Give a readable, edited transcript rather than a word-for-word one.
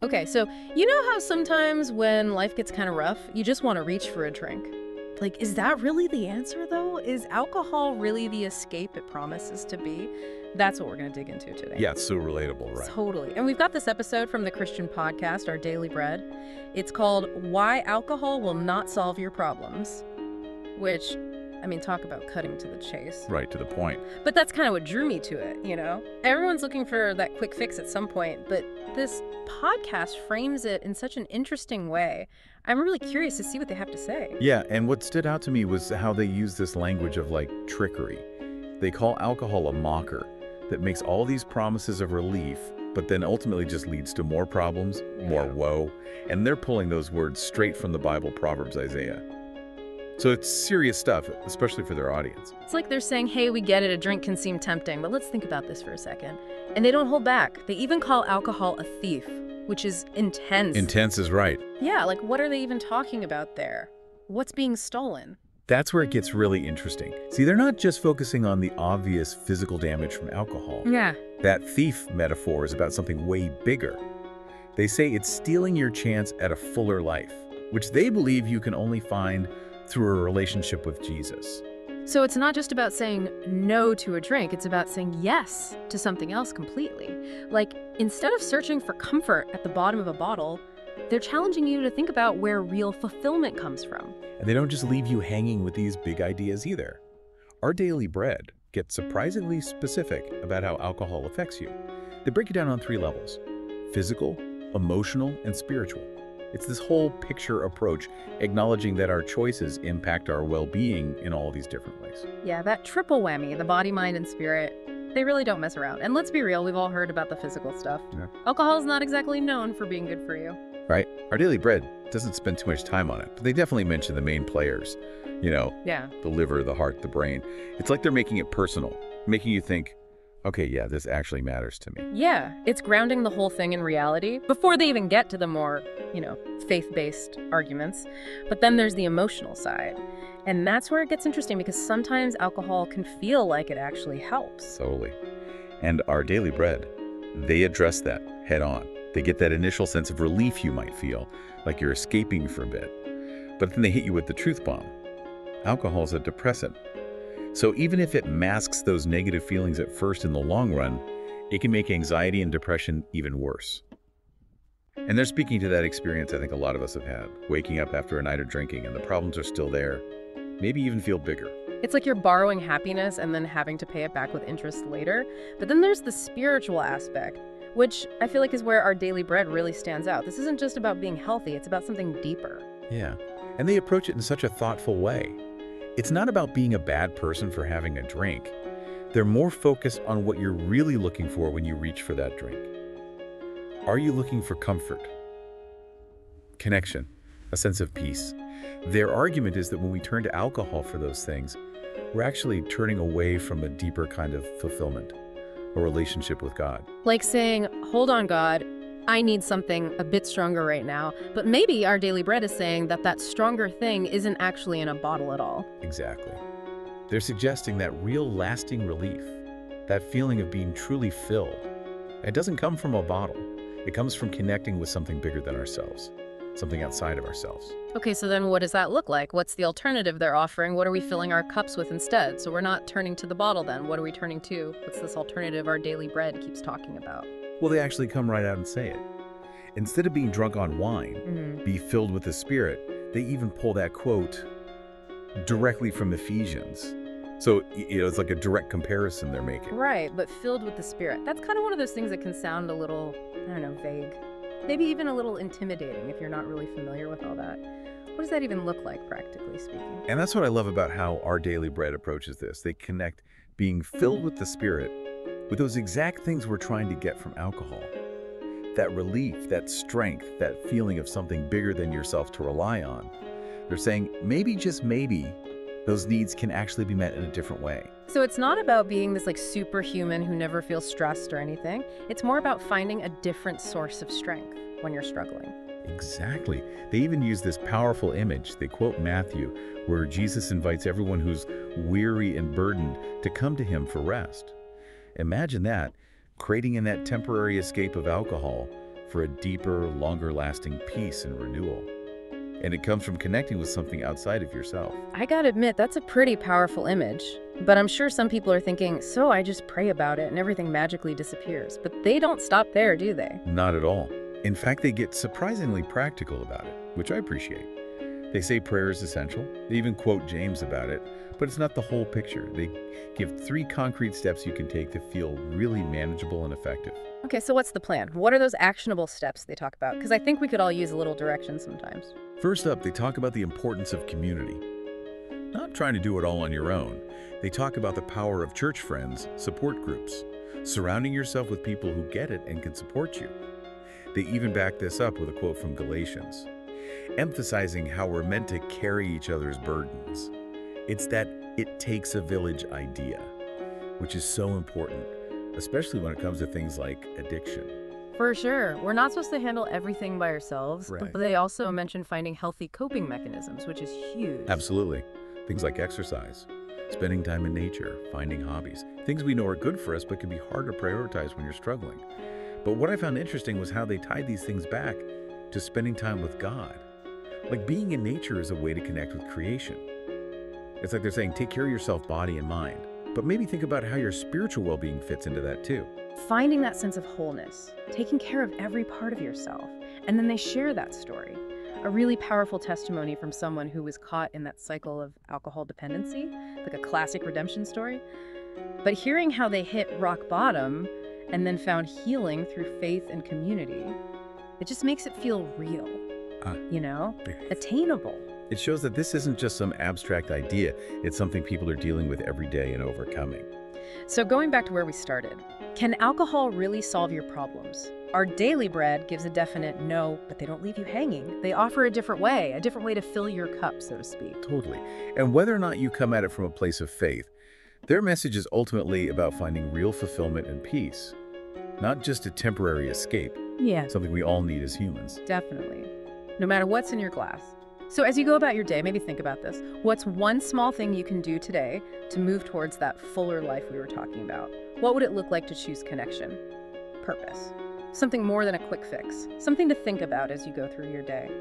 Okay, so you know how sometimes when life gets kind of rough, you just want to reach for a drink? Like, is that really the answer, though? Is alcohol really the escape it promises to be? That's what we're going to dig into today. Yeah, it's so relatable, right? Totally. And we've got this episode from the Christian podcast, Our Daily Bread. It's called Why Alcohol Will Not Solve Your Problems, which, I mean, talk about cutting to the chase. Right, to the point. But that's kind of what drew me to it, you know? Everyone's looking for that quick fix at some point, but this podcast frames it in such an interesting way. I'm really curious to see what they have to say. Yeah, and what stood out to me was how they use this language of, like, trickery. They call alcohol a mocker that makes all these promises of relief, but then ultimately just leads to more problems, more woe, and they're pulling those words straight from the Bible, Proverbs, Isaiah. So it's serious stuff, especially for their audience. It's like they're saying, hey, we get it, a drink can seem tempting, but let's think about this for a second. And they don't hold back. They even call alcohol a thief, which is intense. Intense is right. Yeah, like what are they even talking about there? What's being stolen? That's where it gets really interesting. See, they're not just focusing on the obvious physical damage from alcohol. Yeah. That thief metaphor is about something way bigger. They say it's stealing your chance at a fuller life, which they believe you can only find through a relationship with Jesus. So it's not just about saying no to a drink, it's about saying yes to something else completely. Like, instead of searching for comfort at the bottom of a bottle, they're challenging you to think about where real fulfillment comes from. And they don't just leave you hanging with these big ideas either. Our Daily Bread gets surprisingly specific about how alcohol affects you. They break it down on 3 levels: physical, emotional, and spiritual. It's this whole picture approach, acknowledging that our choices impact our well-being in all these different ways. Yeah, that triple whammy, the body, mind, and spirit, they really don't mess around. And let's be real, we've all heard about the physical stuff. Yeah. Alcohol is not exactly known for being good for you. Right? Our Daily Bread doesn't spend too much time on it, but they definitely mention the main players. You know, Yeah. the liver, the heart, the brain. It's like they're making it personal, making you think, okay, yeah, this actually matters to me. Yeah, it's grounding the whole thing in reality before they even get to the more, faith-based arguments. But then there's the emotional side. And that's where it gets interesting because sometimes alcohol can feel like it actually helps. Totally. And Our Daily Bread, they address that head on. They get that initial sense of relief you might feel, like you're escaping for a bit. But then they hit you with the truth bomb. Alcohol is a depressant. So even if it masks those negative feelings at first, in the long run, it can make anxiety and depression even worse. And they're speaking to that experience I think a lot of us have had, waking up after a night of drinking and the problems are still there, maybe even feel bigger. It's like you're borrowing happiness and then having to pay it back with interest later. But then there's the spiritual aspect, which I feel like is where Our Daily Bread really stands out. This isn't just about being healthy, it's about something deeper. Yeah, and they approach it in such a thoughtful way. It's not about being a bad person for having a drink. They're more focused on what you're really looking for when you reach for that drink. Are you looking for comfort, connection, a sense of peace? Their argument is that when we turn to alcohol for those things, we're actually turning away from a deeper kind of fulfillment, a relationship with God. Like saying, hold on, God, I need something a bit stronger right now. But maybe Our Daily Bread is saying that that stronger thing isn't actually in a bottle at all. Exactly. They're suggesting that real lasting relief, that feeling of being truly filled, it doesn't come from a bottle. It comes from connecting with something bigger than ourselves, something outside of ourselves. Okay, so then what does that look like? What's the alternative they're offering? What are we filling our cups with instead? So we're not turning to the bottle then. What are we turning to? What's this alternative Our Daily Bread keeps talking about? Well, they actually come right out and say it. Instead of being drunk on wine, be filled with the Spirit, they even pull that quote directly from Ephesians. So, it's like a direct comparison they're making. Right, but filled with the Spirit. That's kind of one of those things that can sound a little, vague. Maybe even a little intimidating if you're not really familiar with all that. What does that even look like, practically speaking? And that's what I love about how Our Daily Bread approaches this. They connect being filled with the Spirit with those exact things we're trying to get from alcohol. That relief, that strength, that feeling of something bigger than yourself to rely on. They're saying maybe, just maybe, those needs can actually be met in a different way. So it's not about being this superhuman who never feels stressed or anything. It's more about finding a different source of strength when you're struggling. Exactly. They even use this powerful image. They quote Matthew, where Jesus invites everyone who's weary and burdened to come to him for rest. Imagine that, creating in that temporary escape of alcohol, for a deeper, longer-lasting peace and renewal. And it comes from connecting with something outside of yourself. I gotta admit, that's a pretty powerful image. But I'm sure some people are thinking, so I just pray about it and everything magically disappears. But they don't stop there, do they? Not at all. In fact, they get surprisingly practical about it, which I appreciate. They say prayer is essential. They even quote James about it, but it's not the whole picture. They give 3 concrete steps you can take to feel really manageable and effective. Okay, so what's the plan? What are those actionable steps they talk about? Because I think we could all use a little direction sometimes. First up, they talk about the importance of community. Not trying to do it all on your own. They talk about the power of church friends, support groups, surrounding yourself with people who get it and can support you. They even back this up with a quote from Galatians, emphasizing how we're meant to carry each other's burdens. It's that it takes a village idea, which is so important, especially when it comes to things like addiction. For sure. We're not supposed to handle everything by ourselves, Right. but they also mention finding healthy coping mechanisms, which is huge. Absolutely. Things like exercise, spending time in nature, finding hobbies, things we know are good for us but can be hard to prioritize when you're struggling. But what I found interesting was how they tied these things back to spending time with God. Like being in nature is a way to connect with creation. It's like they're saying, take care of yourself, body and mind. But maybe think about how your spiritual well-being fits into that too. Finding that sense of wholeness, taking care of every part of yourself. And then they share that story. A really powerful testimony from someone who was caught in that cycle of alcohol dependency, like a classic redemption story. But hearing how they hit rock bottom and then found healing through faith and community, it just makes it feel real, attainable. It shows that this isn't just some abstract idea. It's something people are dealing with every day and overcoming. So going back to where we started, can alcohol really solve your problems? Our Daily Bread gives a definite no, but they don't leave you hanging. They offer a different way to fill your cup, so to speak. Totally. And whether or not you come at it from a place of faith, their message is ultimately about finding real fulfillment and peace, not just a temporary escape, Yeah, something we all need as humans. definitely. No matter what's in your glass. So as you go about your day, maybe think about this. What's one small thing you can do today to move towards that fuller life we were talking about? What would it look like to choose connection? Purpose. Something more than a quick fix. Something to think about as you go through your day.